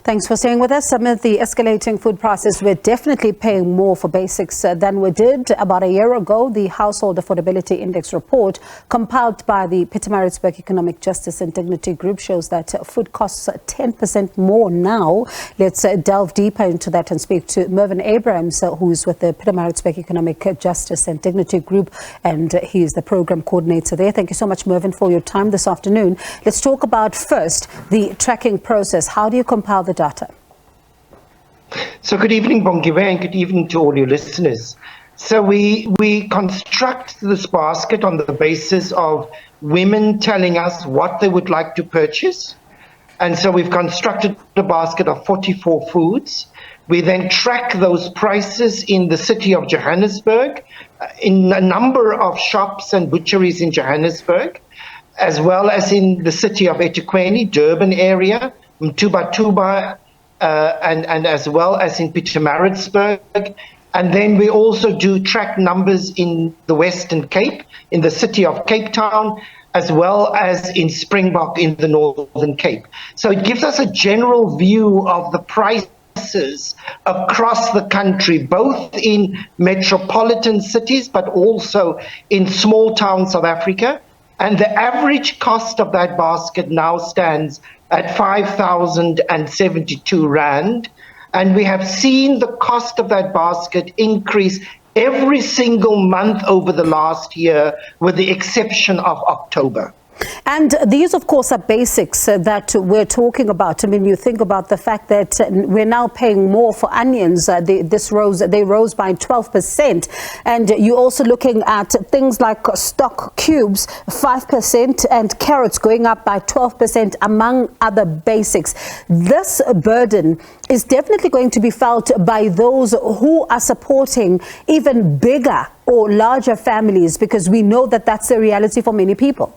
Thanks for staying with us. Amid the escalating food prices, we're definitely paying more for basics than we did about a year ago. The Household Affordability Index report, compiled by the Pietermaritzburg Economic Justice and Dignity Group, shows that food costs 10% more now. Let's delve deeper into that and speak to Mervyn Abrahams, who's with the Pietermaritzburg Economic Justice and Dignity Group, and he is the program coordinator there. Thank you so much, Mervyn, for your time this afternoon. Let's talk about first the tracking process. How do you compile the data? So good evening, Bongiwe, and good evening to all your listeners. So we construct this basket on the basis of women telling us what they would like to purchase. And so we've constructed a basket of 44 foods. We then track those prices in the city of Johannesburg, in a number of shops and butcheries in Johannesburg, as well as in the city of eThekwini, Durban area, Mtuba, and as well as in Pietermaritzburg. And then we also do track numbers in the Western Cape, in the city of Cape Town, as well as in Springbok in the Northern Cape. So it gives us a general view of the prices across the country, both in metropolitan cities, but also in small town South Africa. And the average cost of that basket now stands at 5,072 Rand. And we have seen the cost of that basket increase every single month over the last year, with the exception of October. And these, of course, are basics that we're talking about. I mean, you think about the fact that we're now paying more for onions. They rose by 12%. And you're also looking at things like stock cubes, 5%, and carrots going up by 12%, among other basics. This burden is definitely going to be felt by those who are supporting even bigger or larger families, because we know that that's the reality for many people.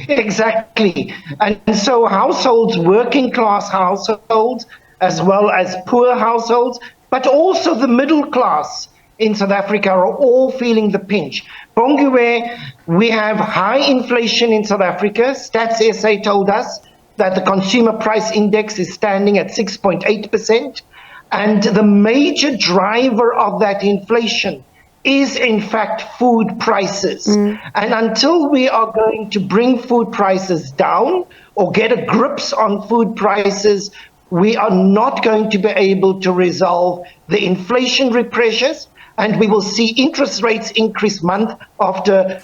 Exactly. And so households, working class households, as well as poor households, but also the middle class in South Africa are all feeling the pinch. Bongiwe, we have high inflation in South Africa. Stats SA told us that the consumer price index is standing at 6.8%. And the major driver of that inflation is in fact food prices. And until we are going to bring food prices down or get a grips on food prices, we are not going to be able to resolve the inflationary pressures, and we will see interest rates increase month after,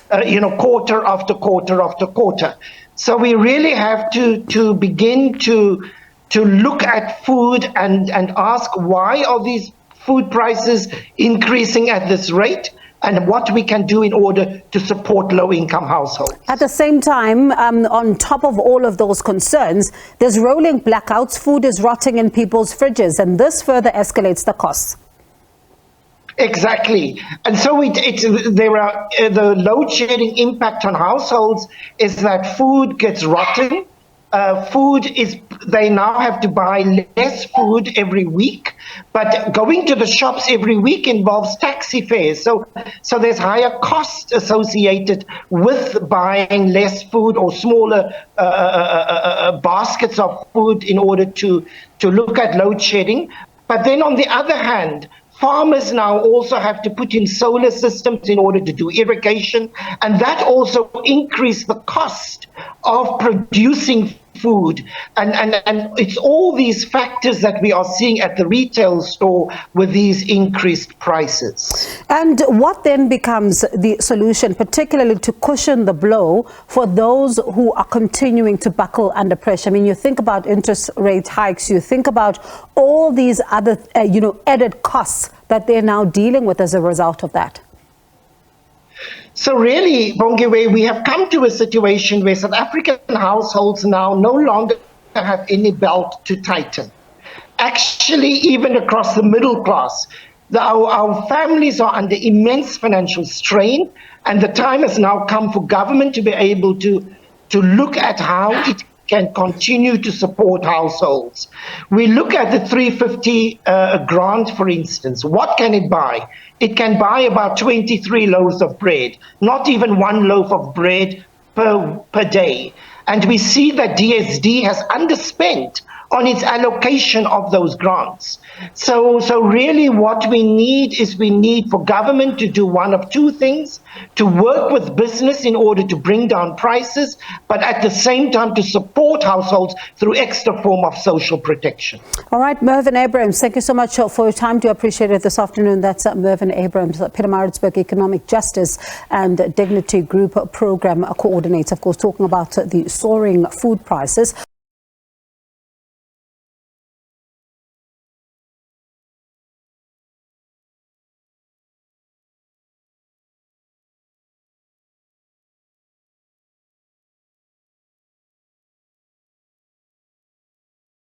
quarter after quarter after quarter. So we really have to begin to look at food and ask, why are these food prices increasing at this rate, and what we can do in order to support low-income households. At the same time, on top of all of those concerns, there's rolling blackouts, food is rotting in people's fridges, and this further escalates the costs. Exactly. And so the load shedding impact on households is that food gets rotten. They now have to buy less food every week, but going to the shops every week involves taxi fares. So there's higher costs associated with buying less food or smaller baskets of food in order to look at load shedding. But then on the other hand, farmers now also have to put in solar systems in order to do irrigation, and that also increased the cost of producing food. And it's all these factors that we are seeing at the retail store with these increased prices. And what then becomes the solution, particularly to cushion the blow for those who are continuing to buckle under pressure? I mean, you think about interest rate hikes, you think about all these other, added costs that they're now dealing with as a result of that. So really, Bongiwe, we have come to a situation where South African households now no longer have any belt to tighten. Actually, even across the middle class, our families are under immense financial strain, and the time has now come for government to be able to look at how it can continue to support households. We look at the 350 grant, for instance. What can it buy? It can buy about 23 loaves of bread, not even one loaf of bread per day. And we see that DSD has underspent on its allocation of those grants. So really what we need for government to do one of two things: to work with business in order to bring down prices, but at the same time to support households through extra form of social protection. All right, Mervyn Abrahams, thank you so much for your time. Do appreciate it this afternoon. That's Mervyn Abrahams, Pietermaritzburg Economic Justice and Dignity Group Program Coordinator, of course, talking about the soaring food prices.